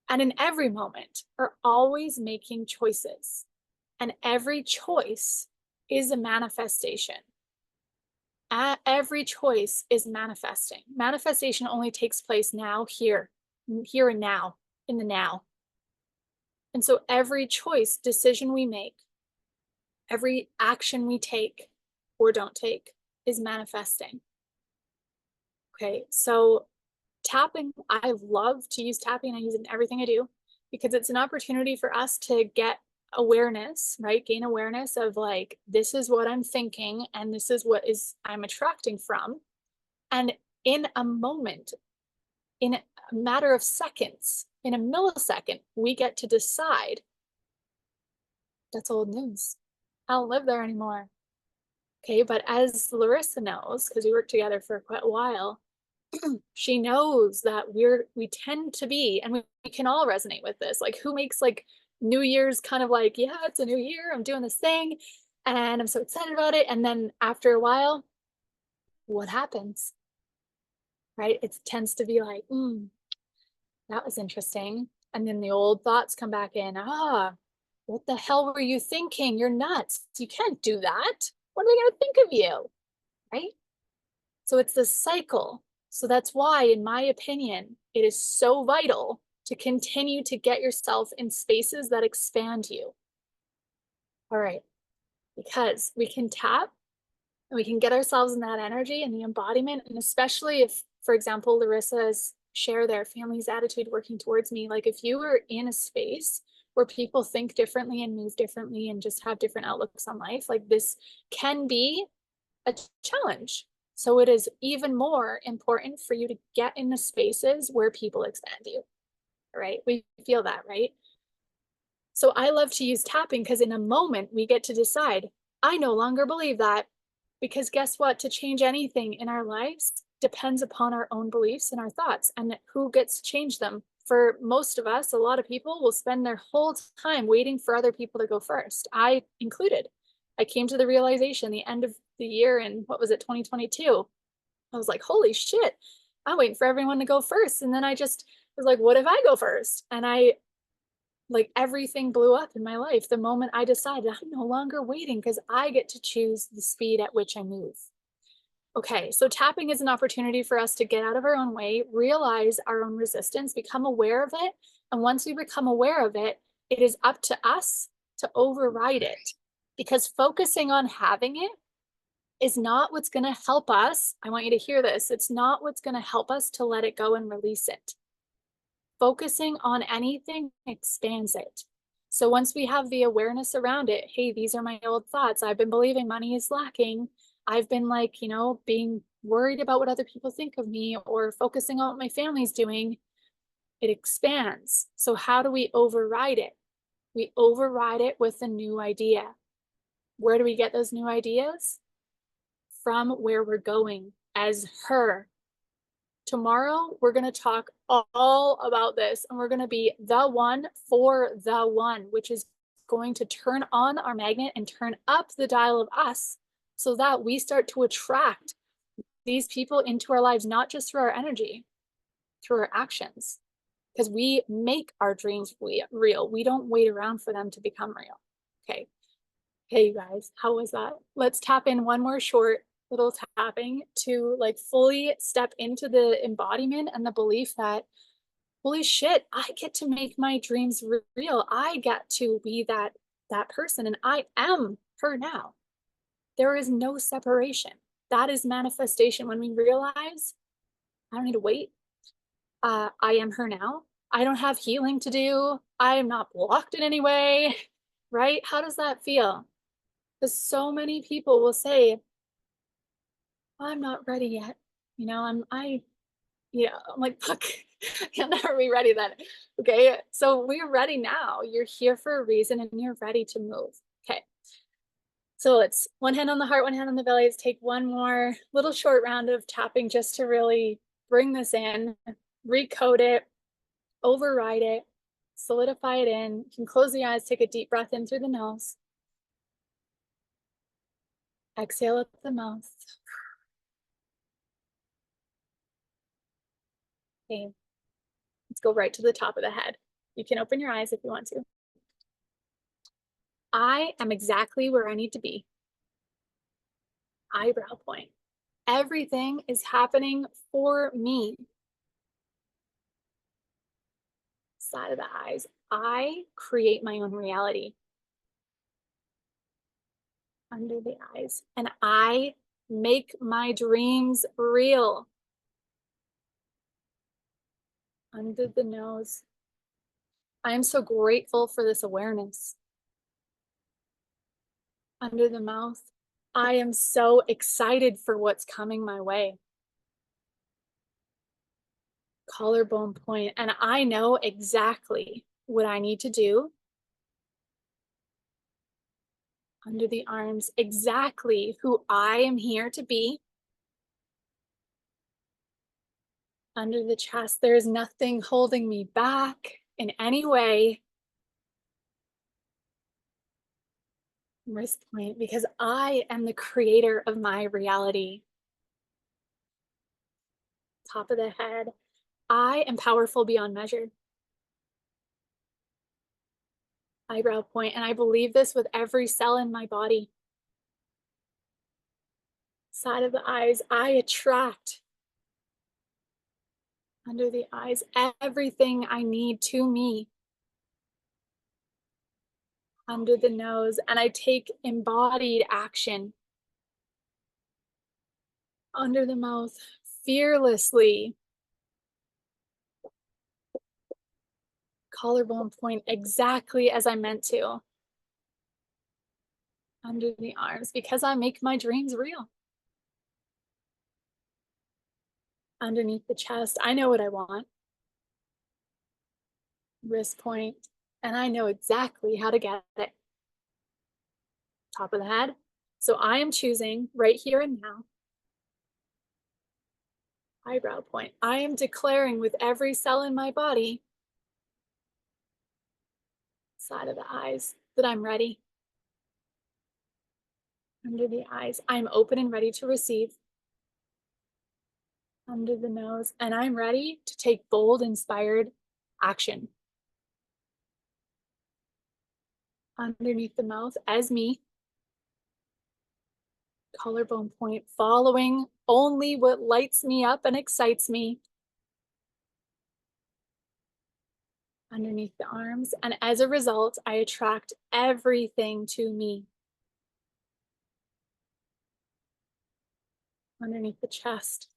and in every moment, are always making choices. And every choice is a manifestation. Every choice is manifesting. Manifestation only takes place now, here and now, in the now. And so every choice, decision we make, every action we take or don't take is manifesting. Okay, so tapping, I love to use tapping. I use it in everything I do because it's an opportunity for us to get awareness, right? Gain awareness of this is what I'm thinking and this is what I'm attracting from. And in a moment, in a matter of seconds, in a millisecond, we get to decide. That's old news. I don't live there anymore. Okay, but as Larissa knows, because we worked together for quite a while, she knows that we tend to be, and we can all resonate with this. Who makes New Year's kind of yeah, it's a new year, I'm doing this thing, and I'm so excited about it. And then after a while, what happens? Right? It tends to be like, that was interesting. And then the old thoughts come back in. What the hell were you thinking? You're nuts. You can't do that. What are they going to think of you? Right? So it's this cycle. So that's why, in my opinion, it is so vital to continue to get yourself in spaces that expand you. All right. Because we can tap and we can get ourselves in that energy and the embodiment. And especially if, for example, Larissa's share their family's attitude working towards me, like if you are in a space where people think differently and move differently and just have different outlooks on life, like this can be a challenge. So it is even more important for you to get into spaces where people expand you, right? We feel that, right? So I love to use tapping because in a moment we get to decide, I no longer believe that. Because guess what? To change anything in our lives depends upon our own beliefs and our thoughts and who gets to change them. For most of us, a lot of people will spend their whole time waiting for other people to go first. I included. I came to the realization the end of the year in, what was it, 2022. I was like, holy shit, I'm waiting for everyone to go first. And then I just was like, what if I go first? And like everything blew up in my life the moment I decided I'm no longer waiting because I get to choose the speed at which I move. Okay, so tapping is an opportunity for us to get out of our own way, realize our own resistance, become aware of it. And once we become aware of it, it is up to us to override it because focusing on having it is not what's going to help us. I want you to hear this. It's not what's going to help us to let it go and release it. Focusing on anything expands it. So once we have the awareness around it, hey, these are my old thoughts. I've been believing money is lacking. I've been like, being worried about what other people think of me or focusing on what my family's doing. It expands. So how do we override it? We override it with a new idea. Where do we get those new ideas? From where we're going as her. Tomorrow, we're going to talk all about this and we're going to be the one for the one, which is going to turn on our magnet and turn up the dial of us so that we start to attract these people into our lives, not just through our energy, through our actions, because we make our dreams real. We don't wait around for them to become real. Okay. Hey, you guys, how was that? Let's tap in one more short little tapping to like fully step into the embodiment and the belief that, holy shit, I get to make my dreams real. I get to be that person and I am her now. There is no separation. That is manifestation. When we realize I don't need to wait. I am her now. I don't have healing to do. I am not blocked in any way, right? How does that feel? Because so many people will say, I'm not ready yet. I'm like, fuck, I'm never be ready then. Okay. So we're ready now. You're here for a reason and you're ready to move. Okay. So let's one hand on the heart, one hand on the belly. Let's take one more little short round of tapping just to really bring this in, recode it, override it, solidify it in. You can close the eyes, take a deep breath in through the nose. Exhale at the mouth. Okay. Let's go right to the top of the head. You can open your eyes if you want to. I am exactly where I need to be. Eyebrow point. Everything is happening for me. Side of the eyes. I create my own reality. Under the eyes. And I make my dreams real. Under the nose. I am so grateful for this awareness. Under the mouth. I am so excited for what's coming my way. Collarbone point, and I know exactly what I need to do. Under the arms, exactly who I am here to be. Under the chest, there's nothing holding me back in any way. Wrist point, because I am the creator of my reality. top of the head. I am powerful beyond measure. Eyebrow point, and I believe this with every cell in my body. Side of the eyes, I attract under the eyes everything I need to me. Under the nose, and I take embodied action. Under the mouth, fearlessly. Collarbone point exactly as I meant to. Under the arms, because I make my dreams real. Underneath the chest, I know what I want. Wrist point, and I know exactly how to get it. Top of the head. So I am choosing right here and now. Eyebrow point. I am declaring with every cell in my body, side of the eyes, that I'm ready. Under the eyes, I'm open and ready to receive. Under the nose, and I'm ready to take bold, inspired action. Underneath the mouth, as me. Collarbone point, following only what lights me up and excites me. Underneath the arms, and as a result, I attract everything to me. Underneath the chest,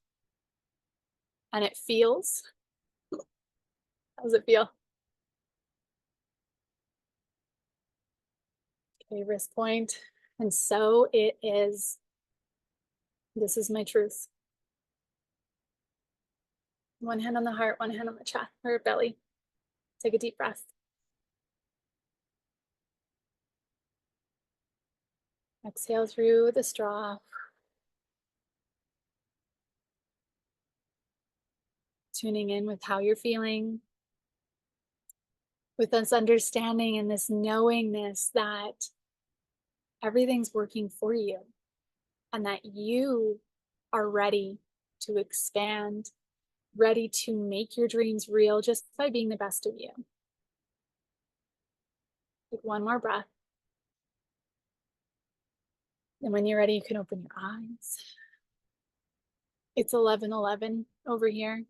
and it feels. How does it feel? Okay, wrist point, and so it is. This is my truth. One hand on the heart, one hand on the chest or belly. Take a deep breath. Exhale through the straw. Tuning in with how you're feeling. With this understanding and this knowingness that everything's working for you and that you are ready to expand, ready to make your dreams real just by being the best of you. Take one more breath. And when you're ready, you can open your eyes. It's 11:11 over here.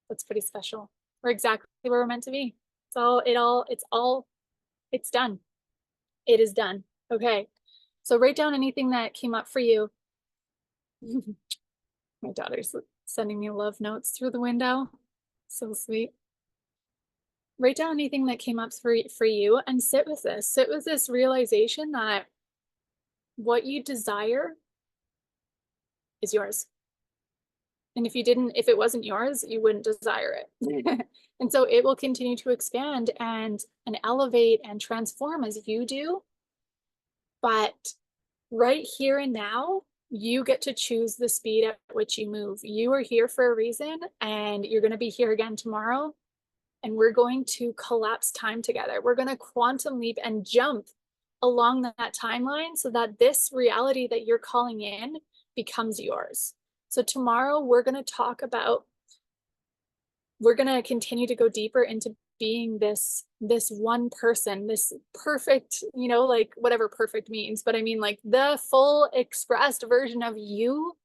That's pretty special. We're exactly where we're meant to be. It's done. It is done. Okay. So write down anything that came up for you. My daughter's sending me love notes through the window. So sweet. Write down anything that came up for you and sit with this. Sit with this realization that what you desire is yours. And if it wasn't yours, you wouldn't desire it. And so it will continue to expand and elevate and transform as you do. But right here and now, you get to choose the speed at which you move. You are here for a reason, and you're going to be here again tomorrow. And we're going to collapse time together. We're going to quantum leap and jump along that timeline so that this reality that you're calling in becomes yours. So tomorrow we're going to continue to go deeper into being this one person, this perfect, like whatever perfect means, but I mean like the full expressed version of you,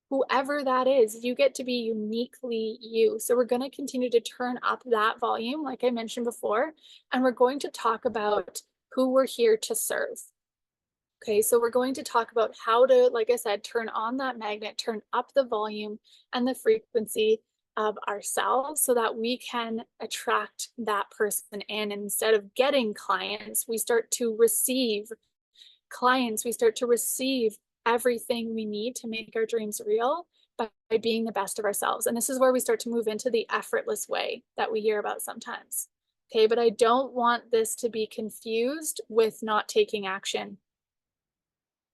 whoever that is. You get to be uniquely you. So we're going to continue to turn up that volume, like I mentioned before, and we're going to talk about who we're here to serve. Okay, so we're going to talk about how to, like I said, turn on that magnet, turn up the volume and the frequency of ourselves so that we can attract that person in. And instead of getting clients, we start to receive clients. We start to receive everything we need to make our dreams real by being the best of ourselves. And this is where we start to move into the effortless way that we hear about sometimes. Okay, but I don't want this to be confused with not taking action.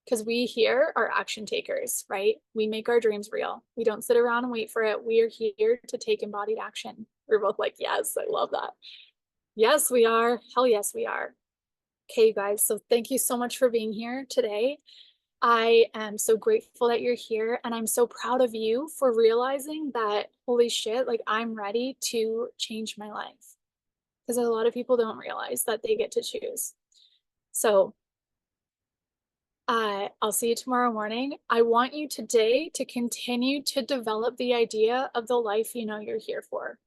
Because we here are action takers, right? We make our dreams real. We don't sit around and wait for it. We are here to take embodied action. We're both like, yes, I love that. Yes, we are. Hell yes, we are. Okay, you guys. So thank you so much for being here today. I am so grateful that you're here, and I'm so proud of you for realizing that, holy shit, like I'm ready to change my life. Because a lot of people don't realize that they get to choose. So I'll see you tomorrow morning. I want you today to continue to develop the idea of the life you know you're here for.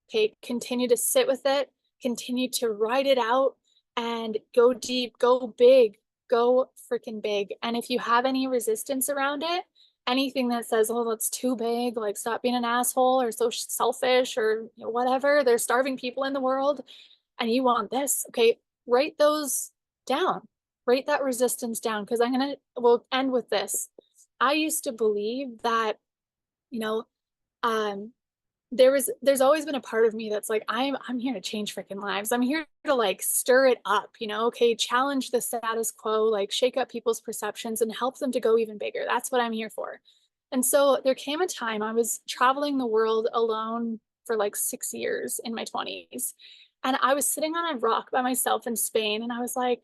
Okay, continue to sit with it, continue to write it out, and go deep, go big, go freaking big. And if you have any resistance around it, anything that says, oh, that's too big, like stop being an asshole or so selfish or whatever, there's starving people in the world and you want this, okay, write those down. Write that resistance down because we'll end with this. I used to believe that, you know, um, there's always been a part of me that's like, I'm here to change freaking lives. I'm here to like stir it up, okay, challenge the status quo, like shake up people's perceptions and help them to go even bigger. That's what I'm here for. And so there came a time I was traveling the world alone for like 6 years in my 20s. And I was sitting on a rock by myself in Spain. And I was like,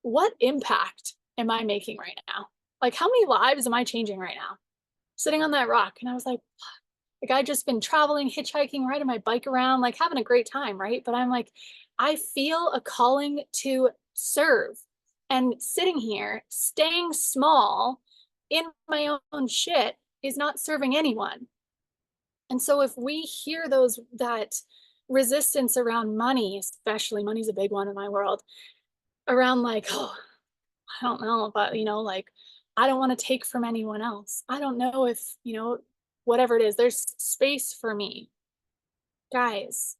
what impact am I making right now? Like, how many lives am I changing right now? Sitting on that rock. And I was like I just been traveling, hitchhiking, riding my bike around, like having a great time, right? But I'm like, I feel a calling to serve. And sitting here, staying small in my own shit is not serving anyone. And so if we hear that resistance around money, especially money's a big one in my world, around like, oh, I don't know, but like I don't want to take from anyone else. I don't know if, whatever it is, there's space for me. Guys,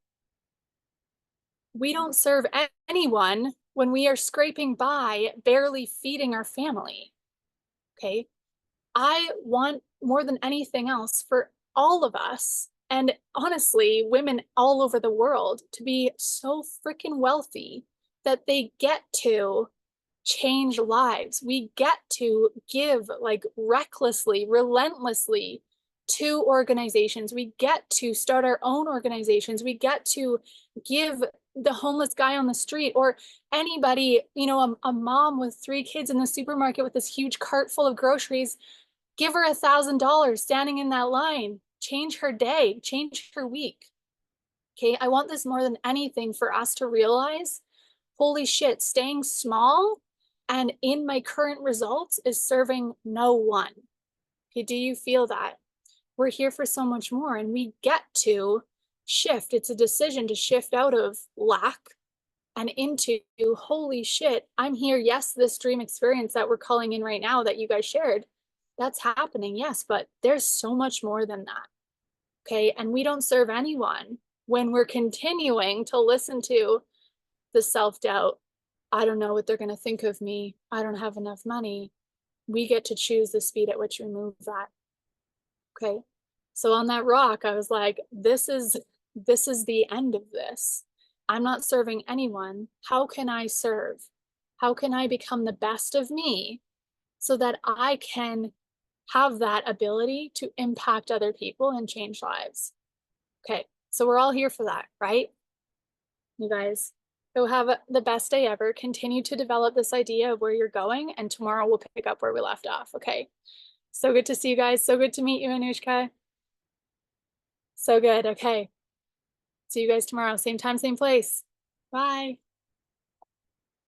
we don't serve anyone when we are scraping by, barely feeding our family. Okay? I want more than anything else for all of us, and honestly, women all over the world, to be so freaking wealthy that they get to change lives. We get to give like recklessly, relentlessly to organizations. We get to start our own organizations. We get to give the homeless guy on the street or anybody, a mom with 3 kids in the supermarket with this huge cart full of groceries, give her $1,000 standing in that line, change her day, change her week. Okay, I want this more than anything for us to realize, holy shit, staying small and in my current results is serving no one. Okay, do you feel that? We're here for so much more and we get to shift. It's a decision to shift out of lack and into, holy shit, I'm here. Yes, this dream experience that we're calling in right now that you guys shared, that's happening. Yes, but there's so much more than that. Okay, and we don't serve anyone when we're continuing to listen to the self-doubt. I don't know what they're going to think of me. I don't have enough money. We get to choose the speed at which we move that. Okay. So on that rock, I was like, this is the end of this. I'm not serving anyone. How can I serve? How can I become the best of me so that I can have that ability to impact other people and change lives? Okay. So we're all here for that, right? You guys, go have the best day ever. Continue to develop this idea of where you're going, and tomorrow we'll pick up where we left off. Okay. So good to see you guys. So good to meet you, Anushka. So good. Okay. See you guys tomorrow. Same time, same place. Bye.